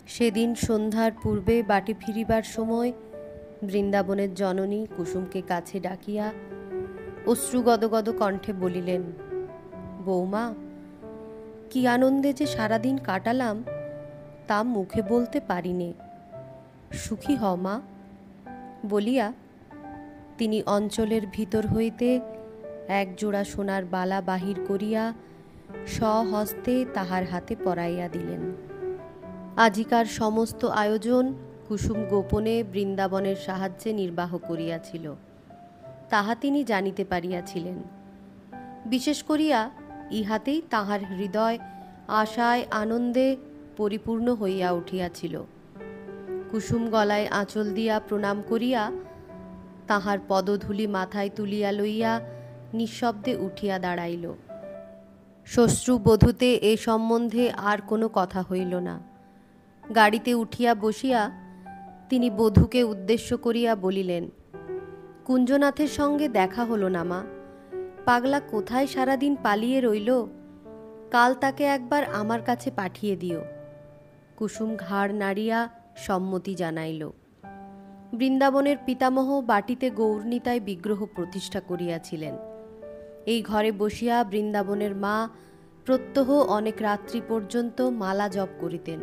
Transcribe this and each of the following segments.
সেদিন সন্ধ্যার পূর্বে বাটি ফিরিবার সময় বৃন্দাবনের জননী কুসুমকে কাছে ডাকিয়া অশ্রুগদগদ কণ্ঠে বলিলেন, বৌমা, কি আনন্দে যে সারাদিন কাটালাম তা মুখে বলতে পারিনে। সুখী হ মা। বলিয়া তিনি অঞ্চলের ভিতর হইতে এক জোড়া সোনার বালা বাহির করিয়া স্বহস্তে তাহার হাতে পরাইয়া দিলেন। আজিকার সমস্ত আয়োজন কুসুম গোপনে বৃন্দাবনের সাহায্যে নির্বাহ করিয়াছিল, তাহা তিনি জানিতে পারিয়াছিলেন। বিশেষ করিয়া ইহাতেই তাহার হৃদয় আশায় আনন্দে পরিপূর্ণ হইয়া উঠিয়াছিল। কুসুম গলায় আঁচল দিয়া প্রণাম করিয়া তাহার পদধূলি মাথায় তুলিয়া লইয়া নিঃশব্দে উঠিয়া দাঁড়াইল। শ্বশ্রুবধূতে এ সম্বন্ধে আর কোনো কথা হইল না। গাড়িতে উঠিয়া বসিয়া তিনি বধূকে উদ্দেশ্য করিয়া বলিলেন, কুঞ্জনাথের সঙ্গে দেখা হলো না মা। পাগলা কোথায় সারাদিন পালিয়ে রইল, কাল তাকে একবার আমার কাছে পাঠিয়ে দিও। কুসুম ঘাড় নাড়িয়া সম্মতি জানাইল। বৃন্দাবনের পিতামহ বাটিতে গৌরনিতাই বিগ্রহ প্রতিষ্ঠা করিয়াছিলেন। এই ঘরে বসিয়া বৃন্দাবনের মা প্রত্যহ অনেক রাত্রি পর্যন্ত মালা জপ করিতেন,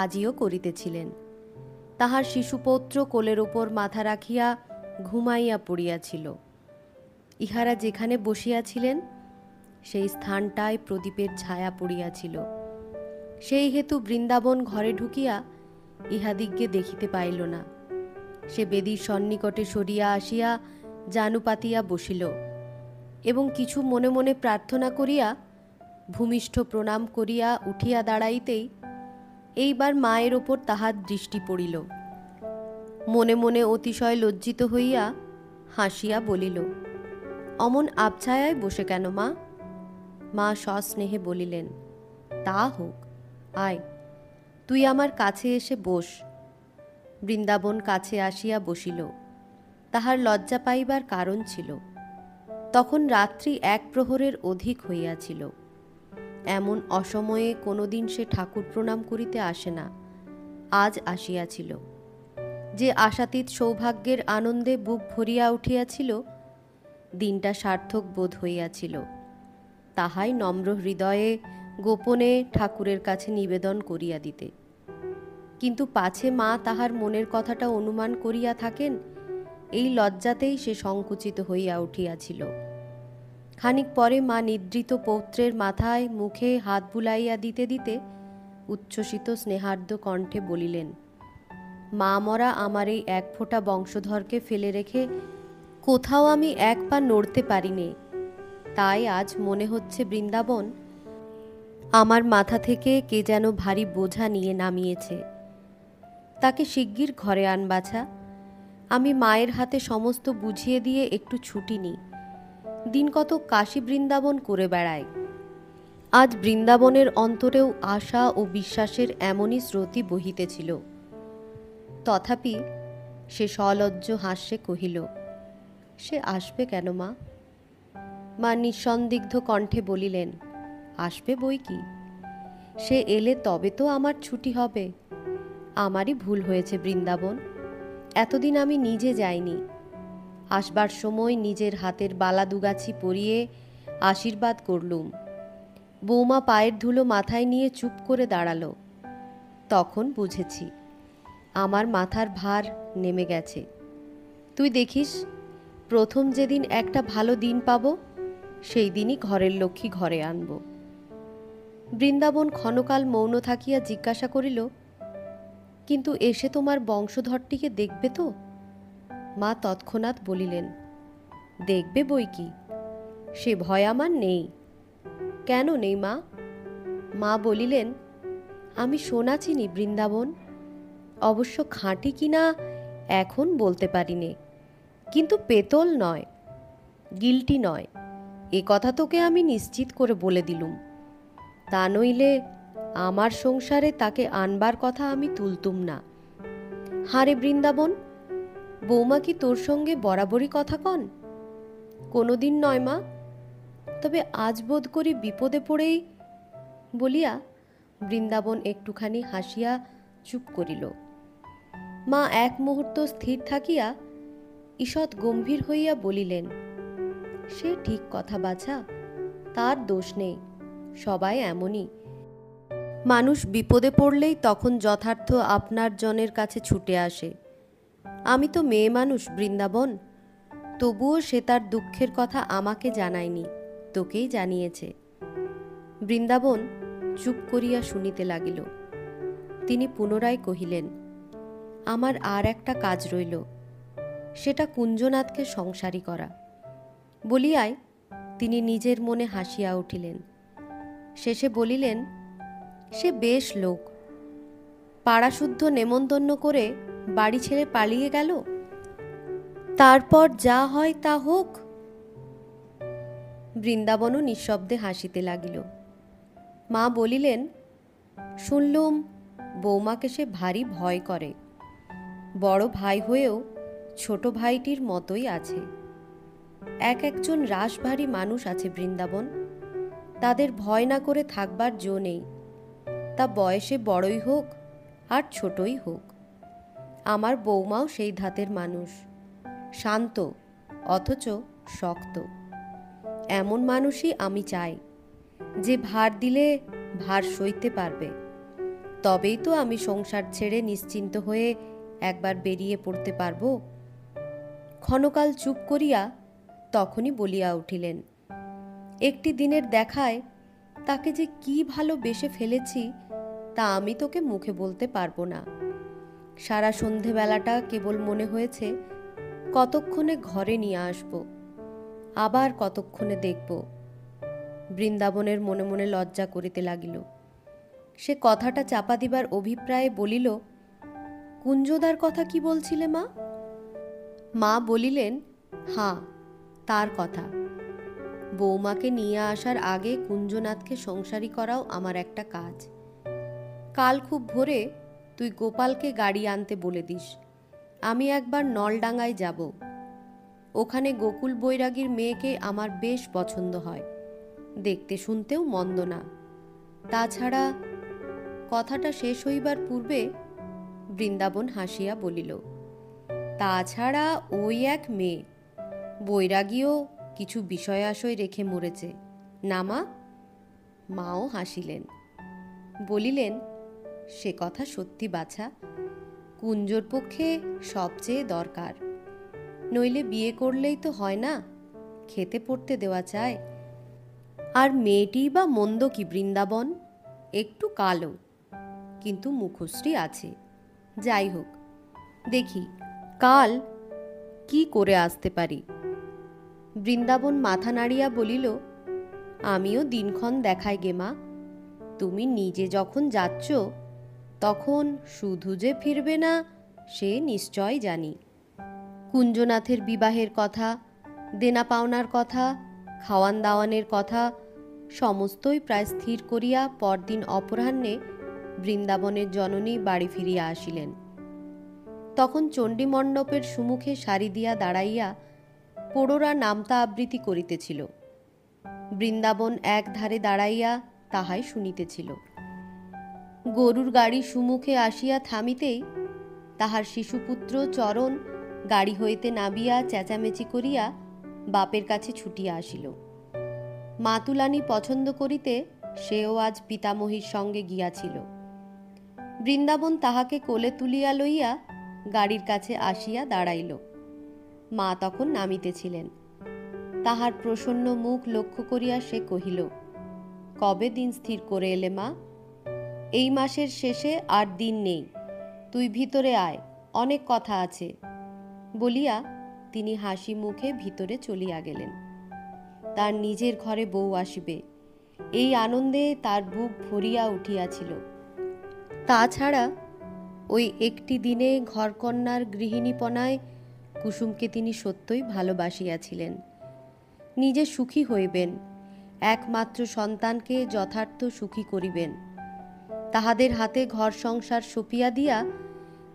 আজিও করিতেছিলেন। তাহার শিশুপৌত্র কোলের ওপর মাথা রাখিয়া ঘুমাইয়া পড়িয়াছিল। ইহারা যেখানে বসিয়াছিলেন সেই স্থানটায় প্রদীপের ছায়া পড়িয়াছিল। সেই হেতু বৃন্দাবন ঘরে ঢুকিয়া ইহাদিগকে দেখিতে পাইল না। সে বেদীর সন্নিকটে সরিয়া আসিয়া জানু পাতিয়া বসিল এবং কিছু মনে মনে প্রার্থনা করিয়া ভূমিষ্ঠ প্রণাম করিয়া উঠিয়া দাঁড়াইতেই এইবার মায়ের ওপর তাহার দৃষ্টি পড়িল। মনে মনে অতিশয় লজ্জিত হইয়া হাসিয়া বলিল, অমন আবছায়ায় বসে কেন মা? মা সস্নেহে বলিলেন, তা হোক, আয় তুই আমার কাছে এসে বস। বৃন্দাবন কাছে আসিয়া বসিল। তাহার লজ্জা পাইবার কারণ ছিল। তখন রাত্রি 1 প্রহরের অধিক হইয়াছিল। এমন অসময়ে কোনোদিন সে ঠাকুর প্রণাম করিতে আসে না, আজ আসিয়াছিল। যে আশাতীত সৌভাগ্যের আনন্দে বুক ভরিয়া উঠিয়াছিল, দিনটা সার্থক বোধ হইয়াছিল। তাহাই নম্র হৃদয়ে গোপনে ঠাকুরের কাছে নিবেদন করিয়া দিতে। কিন্তু পাছে মা তাহার মনের কথাটা অনুমান করিয়া থাকেন, এই লজ্জাতেই সে সংকুচিত হইয়া উঠিয়াছিল। খানিক পরে মা নিদ্রিত পৌত্রের মাথায় মুখে হাত বুলাইয়া দিতে দিতে উচ্ছ্বসিত স্নেহার্দ্র কণ্ঠে বলিলেন, মা মরা আমার এই 1 ফোঁটা বংশধরকে ফেলে রেখে কোথাও আমি 1 পা নড়তে পারিনে। তাই আজ মনে হচ্ছে বৃন্দাবন আমার মাথা থেকে কে যেন ভারী বোঝা নিয়ে নামিয়েছে। তাকে শিগগির ঘরে আন বাছা। আমি মায়ের হাতে সমস্ত বুঝিয়ে দিয়ে একটু ছুটি নিই। দিন কত কাশী বৃন্দাবন করে বেড়ায়। আজ বৃন্দাবনের অন্তরেও আশা ও বিশ্বাসের এমনই স্রোতই বহিতেছিল। তথাপি সে সলজ্জ হাস্যে কহিল, সে আসবে কেন মা? মা নিঃসন্দিগ্ধ কণ্ঠে বলিলেন, আসবে বই কি। সে এলে তবে তো আমার ছুটি হবে। আমারই ভুল হয়েছে বৃন্দাবন, এতদিন আমি নিজে যাইনি। আসবার সময় নিজের হাতের বালা দুগাছি পরিয়ে আশীর্বাদ করলুম। বৌমা পায়ের ধুলো মাথায় নিয়ে চুপ করে দাঁড়ালো। তখন বুঝেছি আমার মাথার ভার নেমে গেছে। তুই দেখিস, প্রথম যেদিন একটা ভালো দিন পাব, সেই দিনই ঘরের লক্ষ্মী ঘরে আনব। বৃন্দাবন ক্ষণকাল মৌন থাকিয়া জিজ্ঞাসা করিল, কিন্তু এসে তোমার বংশধরটিকে দেখবে তো? মা তৎক্ষণাৎ বলিলেন, দেখবে বই কি, সে ভয় আমার নেই। কেন নেই মা? মা বলিলেন, আমি সোনা চিনি বৃন্দাবন, অবশ্য খাঁটি কিনা এখন বলতে পারিনে, কিন্তু পেতল নয়, গিল্টি নয়, এ কথা তোকে আমি নিশ্চিত করে বলে দিলুম। তা নইলে আমার সংসারে তাকে আনবার কথা আমি তুলতুম না। হারে বৃন্দাবন, বৌমা কি তোর সঙ্গে বরাবরই কথা কন? কোনোদিন নয় মা, তবে আজ বোধ করি বিপদে পড়েই। বলিয়া বৃন্দাবন একটুখানি হাসিয়া চুপ করিল। মা এক মুহূর্ত স্থির থাকিয়া ঈষৎ গম্ভীর হইয়া বলিলেন, সে ঠিক কথা বাছা, তার দোষ নেই, সবাই এমনই। মানুষ বিপদে পড়লেই তখন যথার্থ আপনার জনের কাছে ছুটে আসে। আমি তো মেয়ে মানুষ বৃন্দাবন, তবুও সে তার দুঃখের কথা আমাকে জানায়নি, তোকেই জানিয়েছে। বৃন্দাবন চুপ করিয়া শুনিতে লাগিল। তিনি পুনরায় কহিলেন, আমার আর একটা কাজ রইল, সেটা কুঞ্জনাথকে সংসারী করা। বলিয়াই তিনি নিজের মনে হাসিয়া উঠিলেন। শেষে বলিলেন, সে বেশ লোক, পাড়াশুদ্ধ নেমন্তন্ন করে বাড়ি ছেড়ে পালিয়ে গেল, তারপর যা হয় তা হোক। বৃন্দাবনও নিঃশব্দে হাসিতে লাগিল। মা বলিলেন, শুনলুম বৌমাকে সে ভারী ভয় করে, বড় ভাই হয়েও ছোট ভাইটির মতোই আছে। একজন রাশভারী মানুষ আছে বৃন্দাবন, তাদের ভয় না করে থাকবার জো নেই, তা বয়সে বড়ই হোক আর ছোটই হোক। আমার বৌমাও সেই ধাতের মানুষ, শান্ত অথচ শক্ত। এমন মানুষই আমি চাই, যে ভার দিলে ভার সইতে পারবে। তবেই তো আমি সংসার ছেড়ে নিশ্চিন্ত হয়ে একবার বেরিয়ে পড়তে পারব। ক্ষণকাল চুপ করিয়া তখনই বলিয়া উঠিলেন, একটি দিনের দেখায় তাকে যে কি ভালোবেসে ফেলেছি তা আমি তোকে মুখে বলতে পারবো না। সারা সন্ধেবেলাটা কেবল মনে হয়েছে কতক্ষণে ঘরে নিয়ে আসব, আবার কতক্ষণে দেখব। বৃন্দাবনের মনে মনে লজ্জা করিতে লাগিল। সে কথাটা চাপা দিবার অভিপ্রায়ে বলিল, কুঞ্জদার কথা কি বলছিলে মা? মা বলিলেন, হাঁ, তার কথা। বৌমাকে নিয়ে আসার আগে কুঞ্জনাথকে সংসারী করাও আমার একটা কাজ। কাল খুব ভোরে তুই গোপালকে গাড়ি আনতে বলে দিস। আমি একবার নলডাঙ্গায় যাব। ওখানে গোকুল বৈরাগীর মেয়েকে আমার বেশ পছন্দ হয়, দেখতে শুনতেও মন্দ না। তাছাড়া, কথাটা শেষ হইবার পূর্বে বৃন্দাবন হাসিয়া বলিল, তাছাড়া ওই এক মেয়ে, বৈরাগীও কিছু বিষয় আশয় রেখে মরেছে না মা? মাও হাসিলেন, বলিলেন, সে কথা সত্যি বাছা, কুঞ্জর পক্ষে সবচেয়ে দরকার। নইলে বিয়ে করলেই তো হয় না, খেতে পড়তে দেওয়া চায়। আর মেয়েটি বা মন্দ কি বৃন্দাবন, একটু কালো, কিন্তু মুখশ্রী আছে। যাই হোক, দেখি কাল কি করে আসতে পারি। বৃন্দাবন মাথা নাড়িয়া বলিল, আমিও দিনক্ষণ দেখাই গে মা। তুমি নিজে যখন যাচ্ছ তখন শুধু যে ফিরবে না সে নিশ্চয় জানি। কুঞ্জনাথের বিবাহের কথা, দেনা পাওনার কথা, খাওয়ান দাওয়ানের কথা সমস্তই প্রায় স্থির করিয়া পরদিন অপরাহ্নে বৃন্দাবনের জননী বাড়ি ফিরিয়া আসিলেন। তখন চণ্ডীমণ্ডপের সম্মুখে সারি দিয়া দাঁড়াইয়া পোড়োরা নামতা আবৃত্তি করিতেছিল। বৃন্দাবন এক ধারে দাঁড়াইয়া তাহাই শুনিতেছিল। গরুর গাড়ি সম্মুখে আসিয়া থামিতেই তাহার শিশুপুত্র চরণ গাড়ি হইতে নামিয়া চেঁচামেচি করিয়া বাপের কাছে ছুটিয়া আসিল। মাতুলানি পছন্দ করিতে সেও আজ পিতামহীর সঙ্গে গিয়াছিল। বৃন্দাবন তাহাকে কোলে তুলিয়া লইয়া গাড়ির কাছে আসিয়া দাঁড়াইল। মা তখন নামিতেছিলেন। তাহার প্রসন্ন মুখ লক্ষ্য করিয়া সে কহিল, কবে দিন স্থির করে এলে মা? এই মাসের শেষে আর দিন নেই, তুই ভিতরে আয়, অনেক কথা আছে। বলিয়া তিনি হাসি মুখে ভিতরে চলিয়া গেলেন। তার নিজের ঘরে বউ আসিবে, এই আনন্দে তার বুক ভরিয়া উঠিয়াছিল। তাছাড়া ওই একটি দিনে ঘরকন্যার গৃহিণীপনায় কুসুমকে তিনি সত্যই ভালোবাসিয়াছিলেন। নিজে সুখী হইবেন, একমাত্র সন্তানকে যথার্থ সুখী করিবেন, তাহাদের হাতে ঘর সংসার সঁপিয়া দিয়া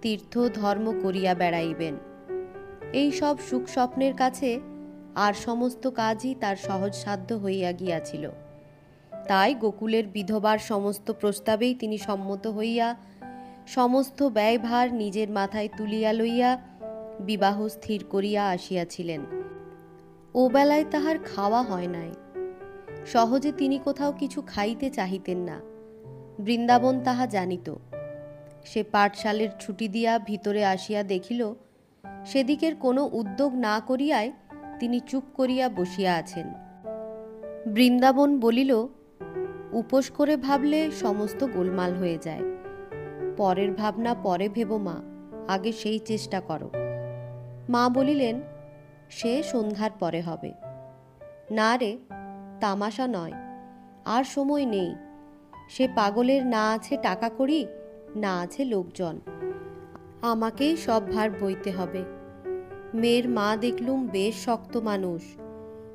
তীর্থ ধর্ম করিয়া বেড়াইবেন। এই সব সুখ স্বপ্নের কাছে আর সমস্ত কাজই তার সহজসাধ্য হইয়া গিয়াছিল। তাই গোকুলের বিধবার সমস্ত প্রস্তাবেই তিনি সম্মত হইয়া সমস্ত ব্যয়ভার নিজের মাথায় তুলিয়া লইয়া বিবাহ স্থির করিয়া আসিয়াছিলেন। ও বেলায় তাহার খাওয়া হয় নাই। সহজে তিনি কোথাও কিছু খাইতে চাহিতেন না। বৃন্দাবন তাহা জানিত। সে পাঠশালের ছুটি দিয়া ভিতরে আসিয়া দেখিল সেদিকের কোনো উদ্যোগ না করিয়াই তিনি চুপ করিয়া বসিয়া আছেন। বৃন্দাবন বলিল, উপোস করে ভাবলে সমস্ত গোলমাল হয়ে যায়। পরের ভাবনা পরে ভেবো মা, আগে সেই চেষ্টা করো। মা বলিলেন, সে সন্ধ্যার পরে হবে। না রে, তামাশা নয়, আর সময় নেই। সে পাগলের না আছে টাকা কড়ি, না আছে লোকজন। আমাকেই সব ভার বইতে হবে। মেয়ের মা দেখলুম বেশ শক্ত মানুষ,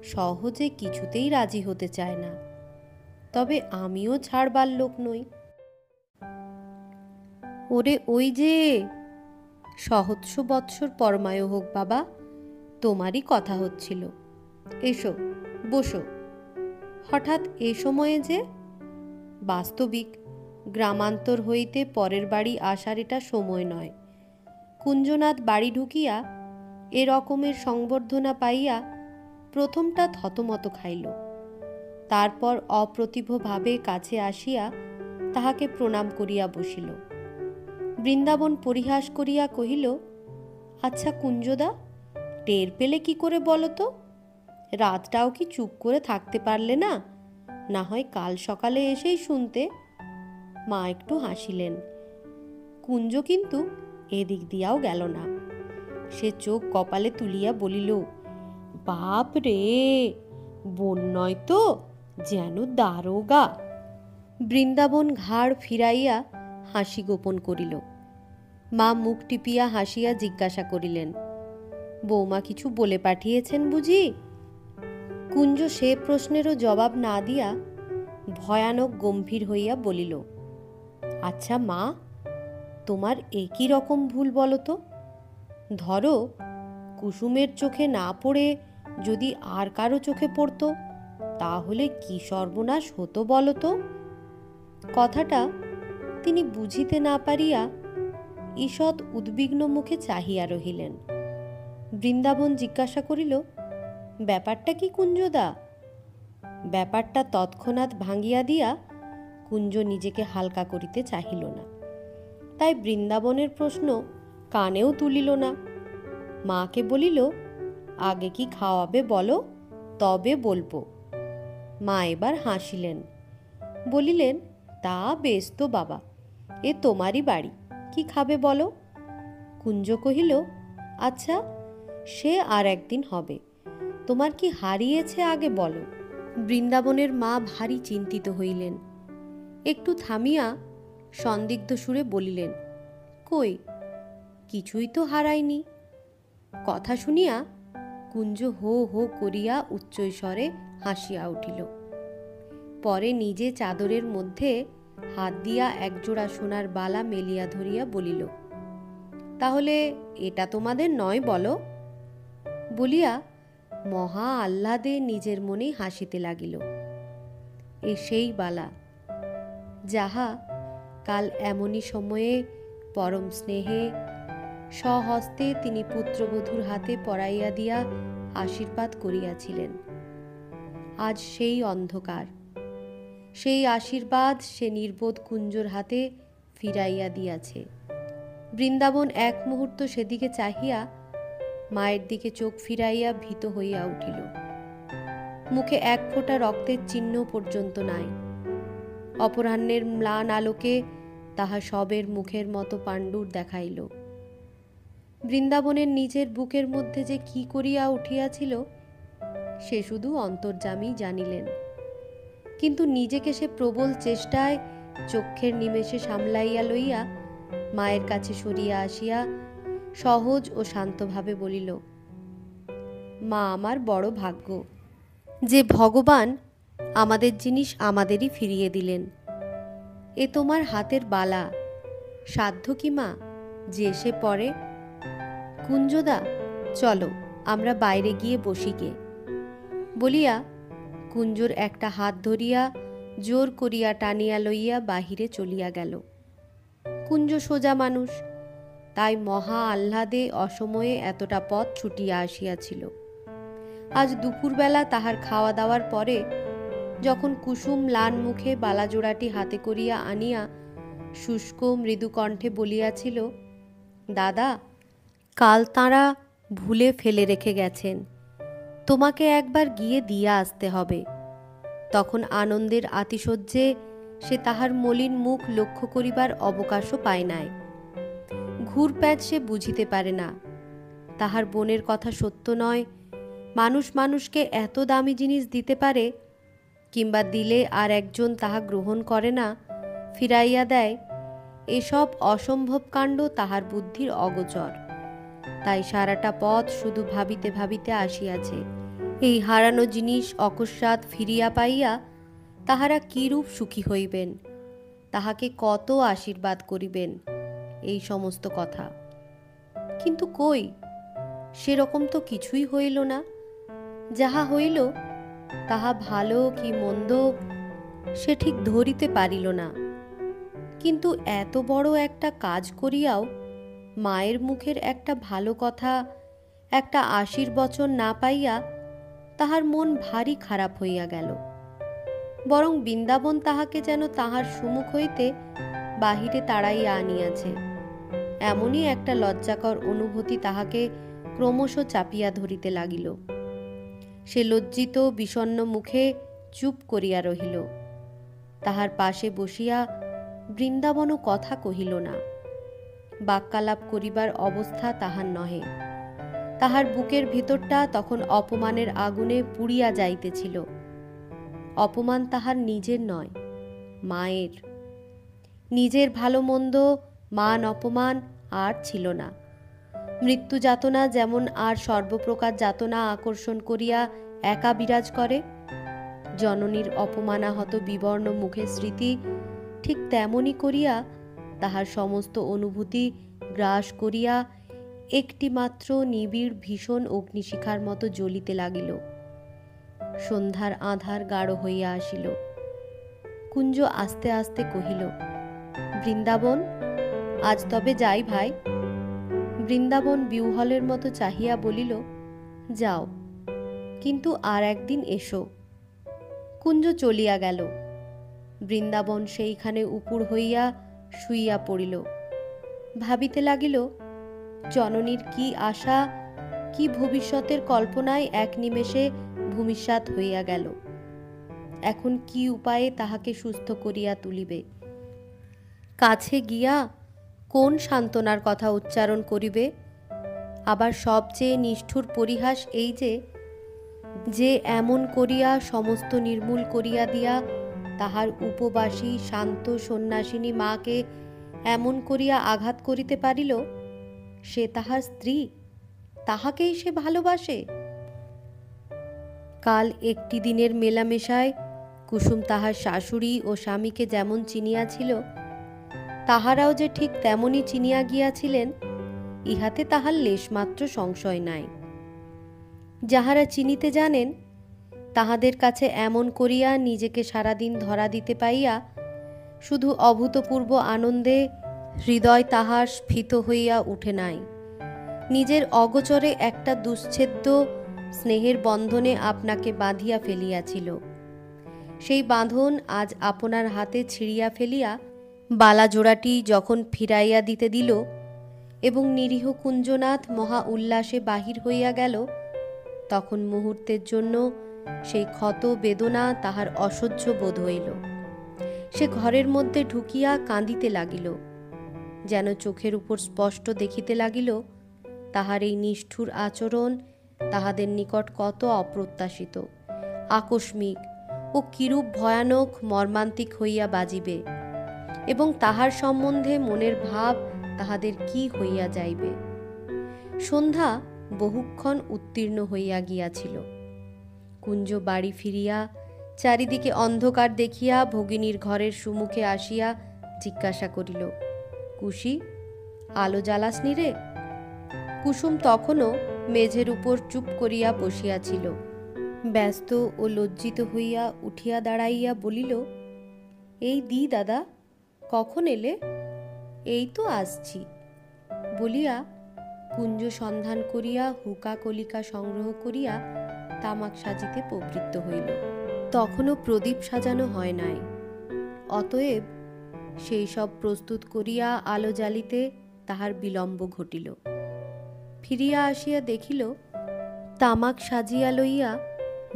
সহজে কিছুতেই রাজি হতে চায় না। তবে আমিও ছাড়বার লোক নই। ওরে ওই যে, সহস্র বৎসর পরমায়ু হোক বাবা, তোমারই কথা হচ্ছিল। এসো, বসো। হঠাৎ এ সময়ে যে? বাস্তবিক গ্রামান্তর হইতে পরের বাড়ি আসার এটা সময় নয়। কুঞ্জনাথ বাড়ি ঢুকিয়া এ রকমের সংবর্ধনা পাইয়া প্রথমটা থতমত খাইল। তারপর অপ্রতিভভাবে কাছে আসিয়া তাহাকে প্রণাম করিয়া বসিল। বৃন্দাবন পরিহাস করিয়া কহিল, আচ্ছা কুঞ্জদা, টের পেলে কি করে বলো তো? রাতটাও কি চুপ করে থাকতে পারলে না? না হয় কাল সকালে এসেই শুনতে। মা একটু হাসিলেন। কুঞ্জ কিন্তু এদিক দিয়াও গেল না। সে চোখ কপালে তুলিয়া বলিল, বাপ রে, বোন নয় তো, যেন দারোগা। বৃন্দাবন ঘাড় ফিরাইয়া হাসি গোপন করিল। মা মুখ টিপিয়া হাসিয়া জিজ্ঞাসা করিলেন, বৌমা কিছু বলে পাঠিয়েছেন বুঝি? কুঞ্জ সে প্রশ্নেরও জবাব না দিয়া ভয়ানক গম্ভীর হইয়া বলিল, আচ্ছা মা, তোমার একই রকম ভুল বলো তো। ধরো কুসুমের চোখে না পড়ে যদি আর কারো চোখে পড়তো, তাহলে কি সর্বনাশ হতো বলো তো? কথাটা তিনি বুঝিতে না পারিয়া ঈষৎ উদ্বিগ্ন মুখে চাহিয়া রহিলেন। বৃন্দাবন জিজ্ঞাসা করিল, ব্যাপারটা কি কুঞ্জদা? ব্যাপারটা তৎক্ষণাৎ ভাঙিয়া দিয়া কুঞ্জ নিজেকে হালকা করিতে চাহিল না। তাই বৃন্দাবনের প্রশ্ন কানেও তুলিল না। মাকে বলিল, আগে কি খাওয়াবে বলো, তবে বলবো। মা এবার হাসিলেন, বলিলেন, তা বেশ তো বাবা, এ তোমারই বাড়ি, কি খাবে বলো? কুঞ্জ কহিল, আচ্ছা সে আর একদিন হবে, তোমার কি হারিয়েছে আগে বলো। বৃন্দাবনের মা ভারী চিন্তিত হইলেন। একটু থামিয়া সন্দিগ্ধ সুরে বলিলেন, কই, কিছুই তো হারায়নি। কথা শুনিয়া কুঞ্জ হো হো করিয়া উচ্চস্বরে হাসিয়া উঠিল। পরে নিজে চাদরের মধ্যে হাত দিয়া একজোড়া সোনার বালা মেলিয়া ধরিয়া বলিল, তাহলে এটা তোমাদের নয় বলো? বলিয়া মহা আহ্লাদে নিজের মনেই হাসিতে লাগিল। এ সেই বালা, যাহা কাল এমনই সময়ে পরম স্নেহে স্বহস্তে তিনি পুত্রবধূর হাতে পরাইয়া দিয়া আশীর্বাদ করিয়াছিলেন। আজ সেই অন্ধকার, সেই আশীর্বাদ সে নির্বোধ কুঞ্জর হাতে ফিরাইয়া দিয়াছে। বৃন্দাবন এক মুহূর্ত সেদিকে চাহিয়া মায়ের দিকে চোখ ফিরাইয়া ভীত হইয়া উঠিল। মুখে এক ফোঁটা রক্তের চিহ্ন পর্যন্ত নাই। অপরাহ্নের ম্লান আলোকে তাহা সবের মুখের মতো পাণ্ডুর দেখাইল। বৃন্দাবনের নিজের বুকের মধ্যে যে কি করিয়া উঠিয়াছিল সে শুধু অন্তর্যামী জানিলেন। কিন্তু নিজেকে সে প্রবল চেষ্টায় চক্ষের নিমেষে সামলাইয়া লইয়া মায়ের কাছে সরিয়া আসিয়া সহজ ও শান্তভাবে বলিল, মা, আমার বড় ভাগ্য যে ভগবান আমাদের জিনিস আমাদেরই ফিরিয়ে দিলেন। এ তোমার হাতের বালা, সাধ্য কি মা যে এসে পড়ে? কুঞ্জদা, চলো আমরা বাইরে গিয়ে বসি গে। বলিয়া কুঞ্জর একটা হাত ধরিয়া জোর করিয়া টানিয়া লইয়া বাহিরে চলিয়া গেল। কুঞ্জ সোজা মানুষ, তাই মহা আহ্লাদে অসময়ে এতটা পথ ছুটিয়া আসিয়াছিল। আজ দুপুরবেলা তাহার খাওয়া দাওয়ার পরে যখন কুসুম ম্লান মুখে বালাজোড়াটি হাতে করিয়া আনিয়া শুষ্ক মৃদু কণ্ঠে বলিয়াছিল, দাদা, কাল তাঁরা ভুলে ফেলে রেখে গেছেন, তোমাকে একবার গিয়ে দিয়া আসতে হবে, তখন আনন্দের আতিশয্যে সে তাহার মলিন মুখ লক্ষ্য করিবার অবকাশও পায় নাই। ঘুরপ্যাচ সে বুঝিতে পারে না, তাহার বোনের কথা সত্য নয়, মানুষ মানুষকে এত দামি জিনিস দিতে পারে, কিংবা দিলে আর একজন তাহা গ্রহণ করে না, ফিরাইয়া দেয়, এসব অসম্ভব কাণ্ড তাহার বুদ্ধির অগোচর। তাই সারাটা পথ শুধু ভাবিতে ভাবিতে আসিয়াছে, এই হারানো জিনিস অকস্মাৎ ফিরিয়া পাইয়া তাহারা কিরূপ সুখী হইবেন, তাহাকে কত আশীর্বাদ করিবেন, এই সমস্ত কথা। কিন্তু কই, সেরকম তো কিছুই হইল না। যাহা হইল তাহা ভালো কি মন্দ সে ঠিক ধরিতে পারিল না। কিন্তু এত বড় একটা কাজ করিয়াও মায়ের মুখের একটা ভালো কথা, একটা আশীর্বচন না পাইয়া তাহার মন ভারী খারাপ হইয়া গেল। বরং বৃন্দাবন তাহাকে যেন তাহার সুমুখ হইতে বাহিরে তাড়াইয়া আনিয়াছে, এমনই একটা লজ্জাকর অনুভূতি তাহাকে ক্রমশ চাপিয়া ধরিতে লাগিল। সে লজ্জিত বিষণ্ণ মুখে চুপ করিয়া রহিল। তাহার পাশে বসিয়া বৃন্দাবনও কথা কহিল না। বাক্যালাপ করিবার অবস্থা তাহার নহে। তাহার বুকের ভিতরটা তখন অপমানের আগুনে পুড়িয়া যাইতেছিল। অপমান তাহার নিজের নয়, মায়ের। নিজের ভালো মন্দ, মান অপমান আর ছিল না। মৃত্যু যাতনা যেমন আর সর্বপ্রকার যাতনা আকর্ষণ করিয়া একা বিরাজ করে, জননীর অপমানাহত বিবর্ণ মুখের স্মৃতি ঠিক তেমনি করিয়া তাহার সমস্ত অনুভূতি গ্রাস করিয়া একটি মাত্র নিবিড় ভীষণ অগ্নিশিখার মতো জ্বলিতে লাগিল। সন্ধ্যার আঁধার গাঢ় হইয়া আসিল। কুঞ্জ আস্তে আস্তে কহিল, বৃন্দাবন, আজ তবে যাই ভাই। বৃন্দাবন বিহ্বলের মতো চাহিয়া বলিল, যাও, কিন্তু আর একদিন এসো। কুঞ্জ চলিয়া গেল। বৃন্দাবন সেইখানে উপুর হইয়া শুইয়া পড়িল। ভাবিতে লাগিল, জননীর কি আশা, কি ভবিষ্যতের কল্পনায় এক নিমেষে ভূমিসাৎ হইয়া গেল। এখন কি উপায়ে তাহাকে সুস্থ করিয়া তুলিবে? কাছে গিয়া কোন সান্ত্বনার কথা উচ্চারণ করিবে? আবার সবচেয়ে নিষ্ঠুর পরিহাস এই যে এমন করিয়া সমস্ত নির্মূল করিয়া দিয়া তাহার উপবাসী শান্ত সন্ন্যাসিনী মাকে এমন করিয়া আঘাত করিতে পারিল, সে তাহার স্ত্রী, তাহাকেই সে ভালোবাসে। কাল একটি দিনের মেলামেশায় কুসুম তাহার শাশুড়ি ও স্বামীকে যেমন চিনিয়াছিল, তাহারাও যে ঠিক তেমনি চিনিয়া গিয়াছিলেন, ইহাতে তাহার লেশমাত্র সংশয় নাই। যাহারা চিনিতে জানেন, তাহাদের কাছে এমন করিয়া নিজেকে সারাদিন ধরা দিতে পাইয়া শুধু অভূতপূর্ব আনন্দে হৃদয় তাহার স্ফীত হইয়া উঠে নাই। নিজের অগোচরে একটা দুশ্ছেদ্য স্নেহের বন্ধনে আপনাকে বাঁধিয়া ফেলিয়াছিল। সেই বাঁধন আজ আপনার হাতে ছিঁড়িয়া ফেলিয়া বালাজোড়াটি যখন ফিরাইয়া দিতে দিল এবং নিরীহ কুঞ্জনাথ মহা উল্লাসে বাহির হইয়া গেল, তখন মুহূর্তের জন্য সেই ক্ষত বেদনা তাহার অসহ্য বোধ হইল। সে ঘরের মধ্যে ঢুকিয়া কাঁদিতে লাগিল, যেন চোখের উপর স্পষ্ট দেখিতে লাগিল তাহার এই নিষ্ঠুর আচরণ তাহাদের নিকট কত অপ্রত্যাশিত, আকস্মিক ও কিরূপ ভয়ানক মর্মান্তিক হইয়া বাজিবে, এবং তাহার সম্বন্ধে মনের ভাব তাহাদের কি হইয়া যাইবে। সন্ধ্যা বহুক্ষণ উত্তীর্ণ হইয়া গিয়াছিল। কুঞ্জ বাড়ি ফিরিয়া চারিদিকে অন্ধকার দেখিয়া ভগিনীর ঘরের সম্মুখে আসিয়া জিজ্ঞাসা করিল, কুশি, আলো জ্বালাসনি রে? কুসুম তখনও মেঝের উপর চুপ করিয়া বসিয়াছিল। ব্যস্ত ও লজ্জিত হইয়া উঠিয়া দাঁড়াইয়া বলিল, এই দি দাদা, কখন এলে? এই তো আসছি বলিয়া কুঞ্জ সন্ধান করিয়া হুকা কলিকা সংগ্রহ করিয়া তামাক সাজিতে প্রবৃত্ত হইল। তখনও প্রদীপ সাজানো হয় নাই। অতএব সেই সব প্রস্তুত করিয়া আলো জ্বালিতে তাহার বিলম্ব ঘটিল। ফিরিয়া আসিয়া দেখিল তামাক সাজিয়া লইয়া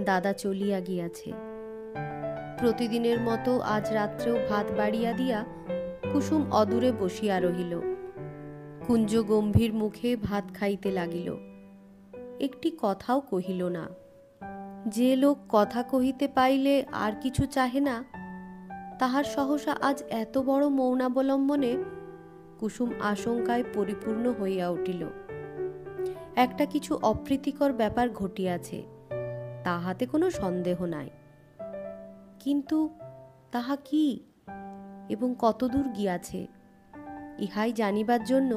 দাদা চলিয়া গিয়াছে। প্রতিদিনের মতো আজ রাত্রেও ভাত বাড়িয়া দিয়া কুসুম অদূরে বসিয়া রহিল। কুঞ্জ গম্ভীর মুখে ভাত খাইতে লাগিল, একটি কথাও কহিল না। যে লোক কথা কহিতে পাইলে আর কিছু চাহে না, তাহার সহসা আজ এত বড় মৌনাবলম্বনে কুসুম আশঙ্কায় পরিপূর্ণ হইয়া উঠিল। একটা কিছু অপ্রীতিকর ব্যাপার ঘটিয়াছে, তাহাতে কোনো সন্দেহ নাই, কিন্তু তাহা কি এবং কতদূর গিয়াছে ইহাই জানিবার জন্য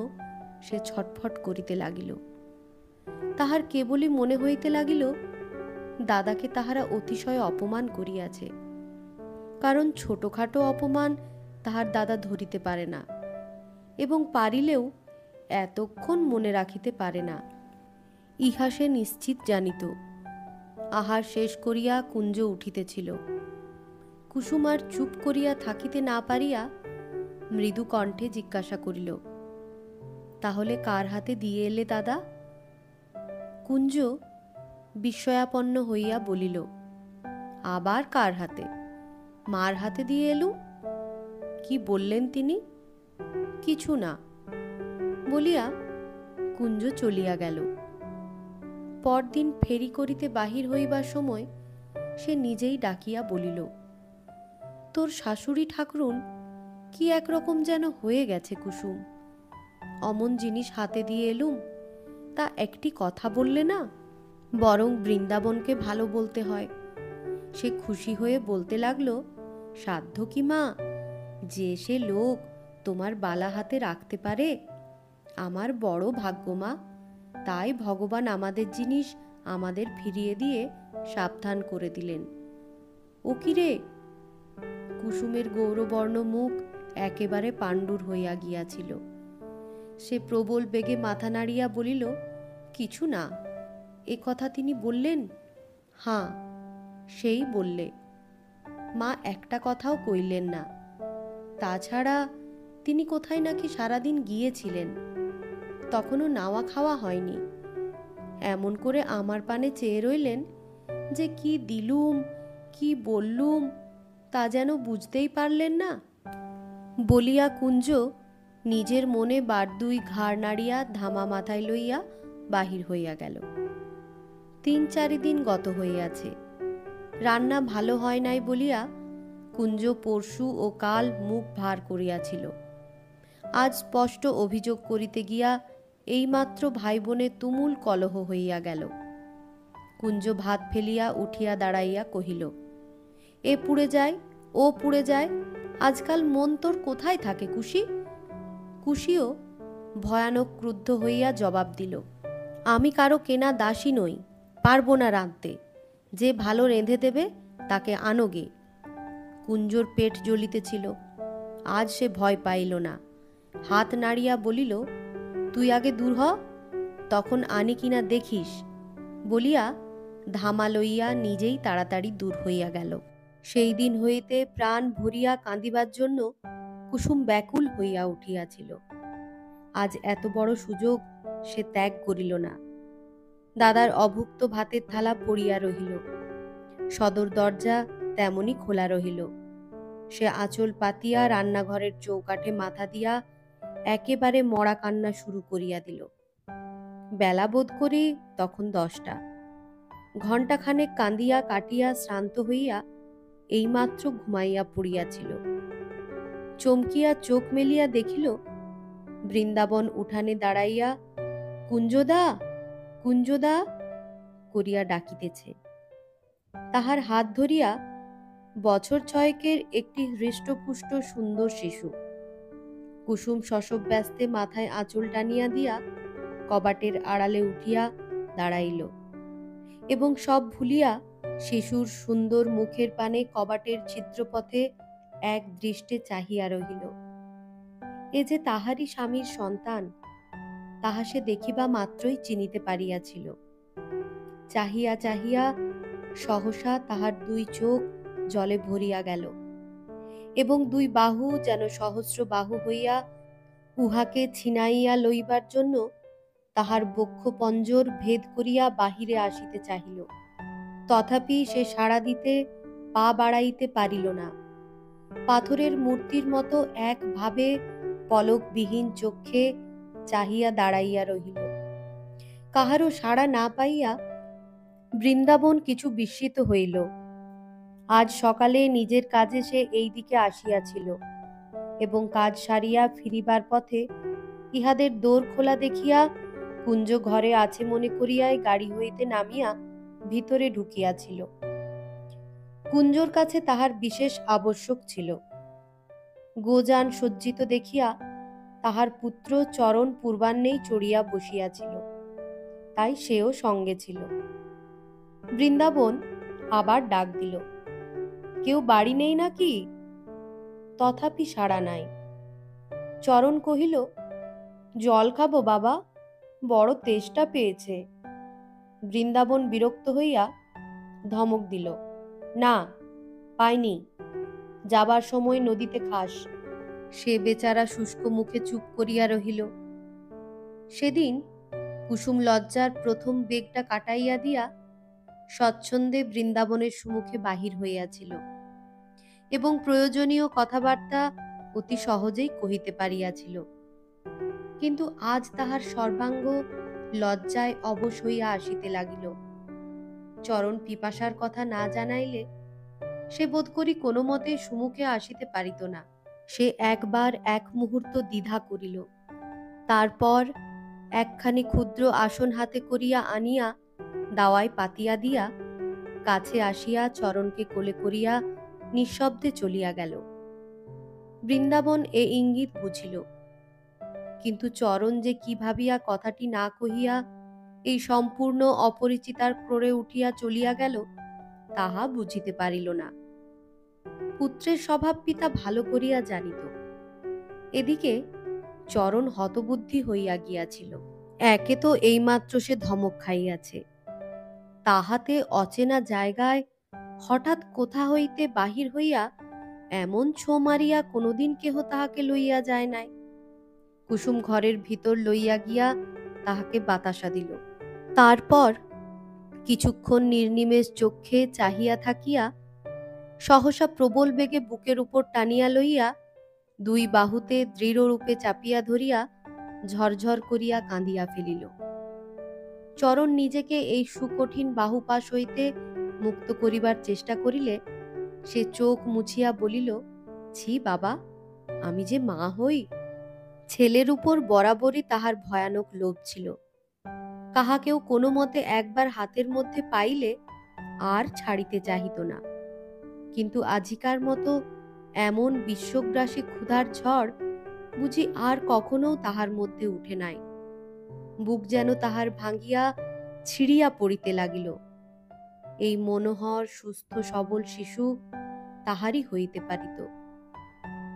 সে ছটফট করিতে লাগিল। তাহার কেবলই মনে হইতে লাগিল দাদাকে তাহারা অতিশয় অপমান করিয়াছে, কারণ ছোটখাটো অপমান তাহার দাদা ধরিতে পারে না এবং পারিলেও এতক্ষণ মনে রাখিতে পারে না, ইহা সে নিশ্চিত জানিত। আহার শেষ করিয়া কুঞ্জ উঠিতেছিল। কুসুম আর চুপ করিয়া থাকিতে না পারিয়া মৃদু কণ্ঠে জিজ্ঞাসা করিল, তাহলে কার হাতে দিয়ে এলে দাদা? কুঞ্জ বিস্ময়াপন্ন হইয়া বলিল, আবার কার হাতে? মার হাতে দিয়ে এলুম। কি বললেন তিনি? কিছু না বলিয়া কুঞ্জ চলিয়া গেল। পরদিন ফেরি করিতে বাহির হইবার সময় সে নিজেই ডাকিয়া বলিল, তোর শাশুড়ি ঠাকরুন কি একরকম যেন হয়ে গেছে কুসুম। অমন জিনিস হাতে দিয়ে এলুম, তা একটি কথা বললে না, বরং বৃন্দাবনকে ভালো বলতে হয়। সে খুশি হয়ে বলতে লাগলো, সাধ্য কি মা, যে সে লোক তোমার বালা হাতে রাখতে পারে? আমার বড় ভাগ্য মা, তাই ভগবান আমাদের জিনিস আমাদের ফিরিয়ে দিয়ে সাবধান করে দিলেন। ও কি রে? কুসুমের গৌরবর্ণ মুখ একেবারে পাণ্ডুর হইয়া গিয়াছিল। সে প্রবল বেগে মাথা নাড়িয়া বলিল, কিছু না। এ কথা তিনি বললেন? হাঁ, সেই বললে। মা একটা কথাও কইলেন না। তাছাড়া তিনি কোথায় নাকি সারাদিন গিয়েছিলেন, তখনও নাওয়া খাওয়া হয়নি। এমন করে আমার পানে চেয়ে রইলেন যে কি দিলুম কি বললুম তা যেন বুঝতেই পারলেন না। বলিয়া কুঞ্জ নিজের মনে বার দুই ঘাড় নাড়িয়া ধামা মাথায় লইয়া বাহির হইয়া গেল। ৩-৪ দিন গত হইয়াছে। রান্না ভালো হয় নাই বলিয়া কুঞ্জ পরশু ও কাল মুখ ভার করিয়াছিল। আজ স্পষ্ট অভিযোগ করিতে গিয়া এইমাত্র ভাই বোনে তুমুল কলহ হইয়া গেল। কুঞ্জ ভাত ফেলিয়া উঠিয়া দাঁড়াইয়া কহিল, এ পুড়ে যায়, ও পুড়ে যায়, আজকাল মন তোর কোথায় থাকে কুশি? কুশিও ভয়ানক ক্রুদ্ধ হইয়া জবাব দিল, আমি কারো কেনা দাসী নই, পারবো না রাঁধতে। যে ভালো রেঁধে দেবে তাকে আনোগে। কুঞ্জর পেট জ্বলিতেছিল। আজ সে ভয় পাইল না। হাত নাড়িয়া বলিল, তুই আগে দূর হ, তখন আনি কিনা দেখিস, বলিয়া ধামা লইয়া নিজেই তাড়াতাড়ি দূর হইয়া গেল। সেই দিন হইতে প্রাণ ভরিয়া কাঁদিবার জন্য কুসুম ব্যাকুল হইয়া উঠিয়াছিল। আজ এত বড় সুযোগ সে ত্যাগ করিল না। দাদার অভুক্ত ভাতের থালা পড়িয়া রহিল। সদর দরজা তেমনি খোলা রহিল। সে আঁচল পাতিয়া রান্নাঘরের চৌকাঠে মাথা দিয়া একেবারে মরা কান্না শুরু করিয়া দিল। বেলা বোধ করি তখন 10টা। ঘণ্টাখানেক কাঁদিয়া কাটিয়া শ্রান্ত হইয়া এইমাত্র ঘুমাইয়া পড়িয়াছিল। চমকিয়া চোখ মেলিয়া দেখিল বৃন্দাবন উঠানে দাঁড়াইয়া কুঞ্জদা কুঞ্জদা করিয়া ডাকিতেছে। তাহার হাত ধরিয়া বছর 6-এর একটি হৃষ্টপুষ্ট সুন্দর শিশু। কুসুম শশব্যস্তে মাথায় আঁচল টানিয়া দিয়া কবাটের আড়ালে উঠিয়া দাঁড়াইল এবং সব ভুলিয়া শিশুর সুন্দর মুখের পানে কবাটের ছিদ্রপথে এক দৃষ্টে চাহিয়া রহিল। এ যে তাহারই স্বামীর সন্তান, তাহা সে দেখিবা মাত্রই চিনিতে পারিয়াছিল। চাহিয়া চাহিয়া সহসা তাহার দুই চোখ জলে ভরিয়া গেল, এবং দুই বাহু যেন সহস্র বাহু হইয়া উহাকে ছিনাইয়া লইবার জন্য তাহার বক্ষ পঞ্জর ভেদ করিয়া বাহিরে আসিতে চাহিল। তথাপি সে সাড়া দিতে পা বাড়াইতে পারিল না। পাথরের মূর্তির মতো একভাবে পলকবিহীন চক্ষে চাহিয়া দাঁড়াইয়া রহিল। কাহারও সাড়া না পাইয়া বৃন্দাবন কিছু বিস্মিত হইল। আজ সকালে নিজের কাজে সে এই দিকে আসিয়াছিল, এবং কাজ সারিয়া ফিরিবার পথে ইহাদের দোর খোলা দেখিয়া কুঞ্জ ঘরে আছে মনে করিয়াই গাড়ি হইতে নামিয়া ভিতরে ঢুকিয়াছিল। কুঞ্জর কাছে তাহার বিশেষ আবশ্যক ছিল। গোযান সজ্জিত দেখিয়া তাহার পুত্র চরণ পূর্বাহ্নেই চড়িয়া বসিয়াছিল, তাই সেও সঙ্গে ছিল। বৃন্দাবন আবার ডাক দিল, কেউ বাড়ি নেই নাকি? তথাপি সাড়া নাই। চরণ কহিল, জল খাবো বাবা, বড় তেষ্টা পেয়েছে। বৃন্দাবন বিরক্ত হইয়া ধমক দিল, না, পাইনি, যাবার সময় নদীতে খাস। সে বেচারা শুষ্ক মুখে চুপ করিয়া রহিল। সেদিন কুসুম লজ্জার প্রথম বেগটা কাটাইয়া দিয়া স্বচ্ছন্দে বৃন্দাবনের সম্মুখে বাহির হইয়াছিল, এবং প্রয়োজনীয় কথাবার্তা অতি সহজেই কহিতে পারিয়াছিল। কিন্তু আজ তাহার সর্বাঙ্গ লজ্জায় অবশ হইয়া আসিতে লাগিল। চরণ পিপাসার কথা না জানাইলে সে বোধ করি কোনো মতে সুমুখে আসিতে পারিত না। সে একবার এক মুহূর্ত দ্বিধা করিল, তারপর একখানি ক্ষুদ্র আসন হাতে করিয়া আনিয়া দাওয়ায় পাতিয়া দিয়া কাছে আসিয়া চরণকে কোলে করিয়া নিঃশব্দে চলিয়া গেল। বৃন্দাবন এ ইঙ্গিত বুঝিল, কিন্তু চরণ যে কি ভাবিয়া কথাটি না কহিয়া এই সম্পূর্ণ অপরিচিতার ক্রোড়ে উঠিয়া চলিয়া গেল তাহা বুঝিতে পারিল না। পুত্রের স্বভাব পিতা ভালো করিয়া জানিত। এদিকে চরণ হতবুদ্ধি হইয়া গিয়াছিল। একে তো এইমাত্র সে ধমক খাইয়াছে, তাহাতে অচেনা জায়গায় হঠাৎ কোথা হইতে বাহির হইয়া এমন ছো মারিয়া কোনোদিন কেহ তাহাকে লইয়া যায় নাই। কুসুম ঘরের ভিতর লইয়া গিয়া তাহাকে বাতাসা দিল। তারপর কিছুক্ষণ নির্নিমেষ চক্ষে চাহিয়া থাকিয়া সহসা প্রবল বেগে বুকের উপর টানিয়া লইয়া দুই বাহুতে দৃঢ়রূপে চাপিয়া ধরিয়া ঝরঝর করিয়া কাঁদিয়া ফেলিল। চরণ নিজেকে এই সুকঠিন বাহুপাশ হইতে মুক্ত করিবার চেষ্টা করিলে সে চোখ মুছিয়া বলিল, ছি বাবা, আমি যে মা হই। ছেলের উপর বরাবরই তাহার ভয়ানক লোভ ছিল। কাহাকেও কোনো মতে একবার হাতের মধ্যে পাইলে আর ছাড়িতে চাহিত না। কিন্তু আজিকার মতো এমন বিশ্বগ্রাসী ক্ষুধার ঝড় বুঝি আর কখনো তাহার মধ্যে উঠে নাই। বুক যেন তাহার ভাঙিয়া ছিঁড়িয়া পড়িতে লাগিল। এই মনোহর সুস্থ সবল শিশু তাহারই হইতে পারিত,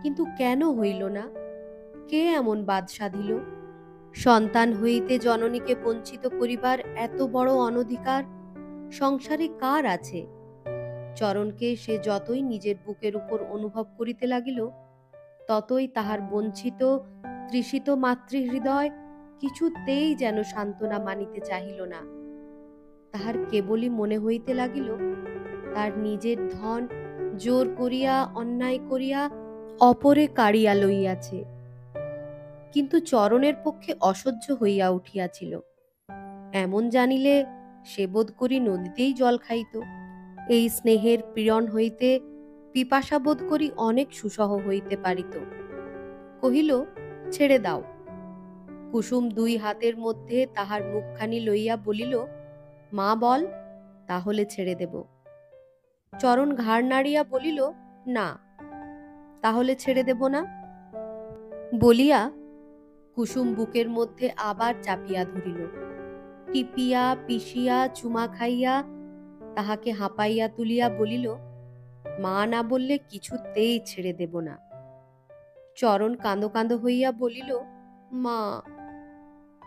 কিন্তু কেন হইল না? কে এমন বাদ সাধিল? সন্তান হইতে জননীকে বঞ্চিত করিবার এত বড় অনধিকার সংসারে কার আছে? চরণকে সে যতই নিজের বুকের উপর অনুভব করিতে লাগিল, ততই তাহার বঞ্চিত তৃষিত মাতৃহৃদয় কিছুতেই যেন সান্ত্বনা মানিতে চাহিল না। তাহার কেবলই মনে হইতে লাগিল, তার নিজের ধন জোর করিয়া অন্যায় করিয়া অপরে কাড়িয়া লইয়াছে। কিন্তু চরণের পক্ষে অসহ্য হইয়া উঠিয়াছিল। এমন জানিলে সে বোধ করি নদীতেই জল খাইত। এই স্নেহের পীড়ন হইতে পিপাসা বোধ করি অনেক সুসহ হইতে পারিত। কহিল, ছেড়ে দাও। কুসুম দুই হাতের মধ্যে তাহার মুখখানি লইয়া বলিল, মা বল, তাহলে ছেড়ে দেব। চরণ ঘাড় নাড়িয়া বলিল, না, তাহলে ছেড়ে দেব না। বলিয়া কুসুম বুকের মধ্যে আবার চাপিয়া ধরিল। টিপিয়া পিষিয়া চুমা খাইয়া তাহাকে হাঁপাইয়া তুলিয়া বলিল, মা না বললে কিছুতেই ছেড়ে দেব না। চরণ কাঁদো কাঁদো হইয়া বলিল, মা।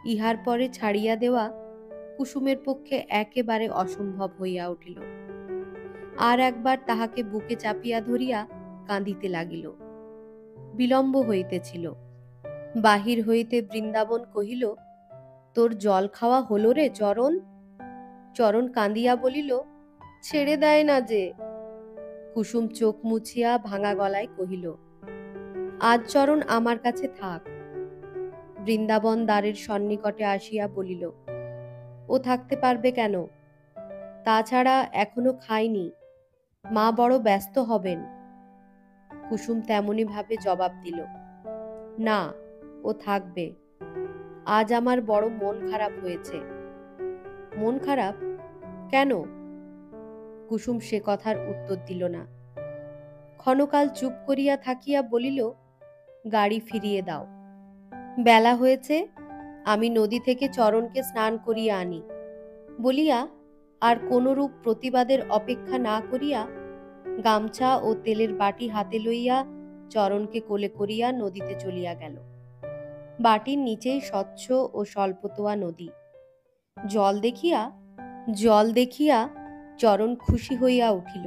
ইহার পরে ছাড়িয়া দেওয়া কুসুমের পক্ষে একেবারে অসম্ভব হইয়া উঠিল। আর একবার তাহাকে বুকে চাপিয়া ধরিয়া কাঁদিতে লাগিল। বিলম্ব হইতেছিল। বাহির হইতে বৃন্দাবন কহিল, তোর জল খাওয়া হলো রে চরণ? চরণ কাঁদিয়া বলিল, ছেড়ে দেয় না যে। কুসুম চোখ মুছিয়া ভাঙা গলায় কহিল, আজ চরণ আমার কাছে থাক। বৃন্দাবন দ্বারের সন্নিকটে আসিয়া বলিল, ও থাকতে পারবে কেন? তাছাড়া এখনো খায়নি, মা বড় ব্যস্ত হবেন। কুসুম তেমনি ভাবে জবাব দিল, না, ও থাকবে। আজ আমার বড় মন খারাপ হয়েছে। মন খারাপ কেন? কুসুম সে কথার উত্তর দিল না। ক্ষণকাল চুপ করিয়া থাকিয়া বলিল, গাড়ি ফিরিয়ে দাও। বেলা হয়েছে, আমি নদী থেকে চরণকে স্নান করিয়া আনি। বলিয়া আর কোনরূপ প্রতিবাদের অপেক্ষা না করিয়া গামছা ও তেলের বাটি হাতে লইয়া চরণকে কোলে করিয়া নদীতে চলিয়া গেল। বাটির নিচেই স্বচ্ছ ও স্বল্পতোয়া নদী। জল দেখিয়া চরণ খুশি হইয়া উঠিল।